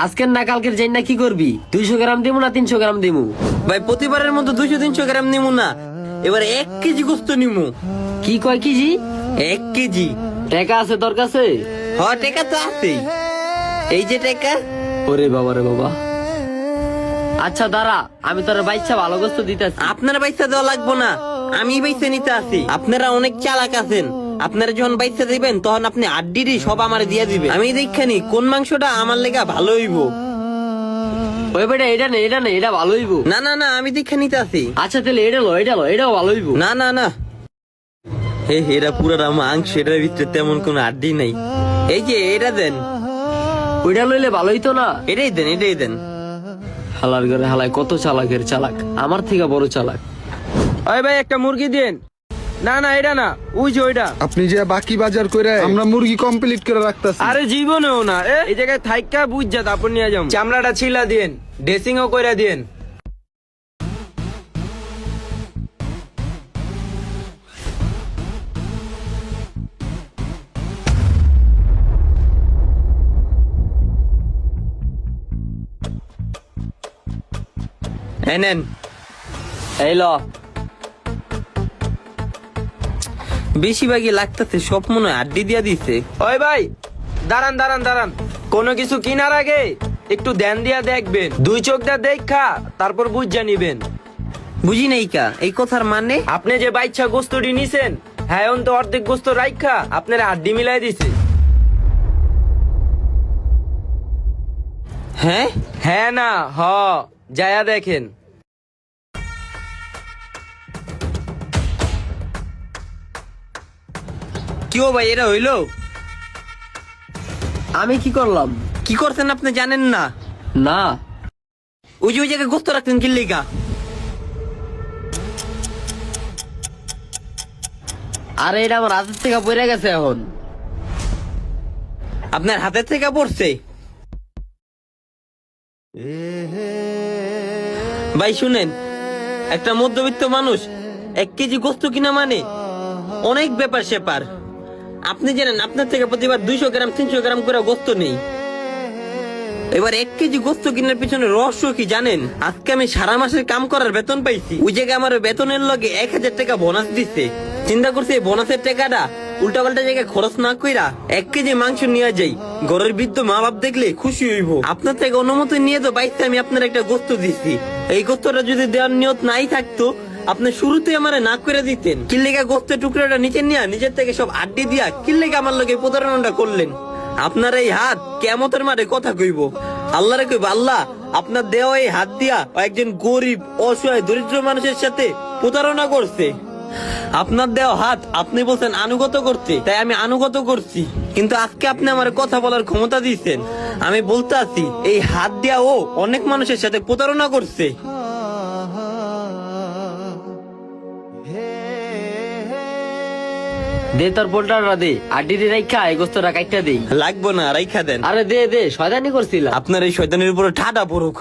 আজকের না কালকের যাই না কি করবি? 200 গ্রাম দিমু না 300 গ্রাম দিমু? ভাই প্রতিবারের মতো 200-300 গ্রাম নিমু না, এবার 1 কেজি গোস্ত নিমু। কি কয় কেজি? 1 কেজি। টাকা আছে তোর কাছে? টাকা তো আছেই, এই যে টাকা। ওরে বাবা রে বাবা। আচ্ছা দাঁড়া, আমি তোর বাইচ্ছা ভালো গোস্ত দিতেছি। আপনার বাইসা দেওয়া লাগবো না, আমি বাইসা নিতে আসি। আপনারা অনেক চালাক আছেন, আপনারা যখন বাইসা দিবেন তখন আপনি আড্ডিরই সব আমার দিয়ে দিবেন। আমি দেখানি কোন মাংসটা আমার লেগা ভালো হইব। ওই বেটা এটা না এটা না, এটা ভালো হইব। না না না, আমি দেখা নিতে আসি। আচ্ছা তাহলে এটা লো, এটাও ভালো হইব। না না না, এরা পুরা মাংস, এটার ভিতরে তেমন কোন আড্ডি নাই। এই যে এটা দেন। ওইটা লইলে ভালো হইতো না? এটাই দেন, এটাই দেন। হালার ঘরে হালায় কত চালাকের চালাক, আমার থেকে বড় চালাক। ওই ভাই একটা মুরগি দেন। না না এটা না, ওই যে ওইটা। আপনি যে বাকি বাজার করে আমরা মুরগি কমপ্লিট করে রাখতেছি। আরে জীবনেও না, এই জায়গায় থাইকা বুঝা তারপর নিয়ে যাম। চামড়াটা ছিলা দেন, ড্রেসিং ও কইরা দেন। নেন। এই ল। বেশিরভাগই লাগতেছে, সব মনে হয় আড্ডি দিয়া দিছে। ওই ভাই দাঁড়ান দাঁড়ান দাঁড়ান, কোনো কিছু কিনার আগে একটু ধ্যান দিয়া দেখবেন, 2 চোখ দিয়া দেখা তারপর বুঝা নিবেন। বুঝি নাই কা এই কথার মানে? আপনি যে বাইচ্ছা গোস্তটি নিছেন, হ্যাঁ তো অর্ধেক গোস্ত রাইখা আপনার আড্ডি মিলাই দিছে। হ্যাঁ হ্যাঁ না হ, যায়া দেখেন। কি ও ভাই, এটা হইলো? আমি কি করলাম? কি করছেন আপনি জানেন না? না। ওই যে ওই জায়গায় গোস্ত রাখতেন কি লেগা? আরে এটা আমার হাতের থেকে পড়ে গেছে এখন। আপনার হাতের থেকে পড়ছে? ভাই শুনেন, একটা মধ্যবিত্ত মানুষ 1 কেজি গোস্ত কিনা মানে অনেক ব্যাপার স্যাপার। আপনি জানেন আপনার থেকে প্রতিবার 200 গ্রাম 300 গ্রাম করে গোস্ত নেই। এবার 1 কেজি গোস্ত কেনার পিছনে রহস্য কি জানেন? আজকে আমি সারা মাসের কাম করার বেতন পাইছি, ওই জায়গায় আমার বেতনের লগে 1000 টাকা বোনাস দিচ্ছে। চিন্তা করছি এই বোনাসের টাকাটা উল্টাপাল্টা জায়গায় খরচ না কইরা 1 কেজি মাংস নিয়ে যাই, ঘরের বৃদ্ধ মা বাপ দেখলে খুশি হইব। আপনার থেকে অনুমতি নিয়ে তো বাইতে আমি আপনার একটা গোস্ত দিচ্ছি। এই গোস্তটা যদি দেওয়ার নিয়ত নাই থাকতো আপনি শুরুতে আমারে না করে দিতেন। কিল্লেগা গোস্তের টুকরাটা নিচে নিয়ে নিজের থেকে সব আড্ডি দিয়া কিল্লেগা আমার লগে প্রতারণাটা করলেন। আপনার এই হাত কিয়ামতের মাঠে কথা কইব, আল্লাহরে কইব, আল্লাহ আপনার দেওয়া এই হাত দিয়া একজন গরিব অসহায় দরিদ্র মানুষের সাথে প্রতারণা করছে। আপনার দেওয়া হাত আপনি বলছেন আনুগত করতে, তাই আমি আনুগত করছি। কিন্তু আজকে আপনি আমার কথা বলার ক্ষমতা দিয়েছেন, আমি বলতে আছি এই হাত দিয়া ও অনেক মানুষের সাথে প্রতারণা করছে। দে তোর পোল্টারটা দে, আড্ডি রাইখা এই গোস্তটা কাইটা দেই। লাগবো না, রাইখা দেন। আরে দে দে, শয়তানি করছিলাম। আপনার এই শয়তানের উপরে ঠাডা পড়ুক।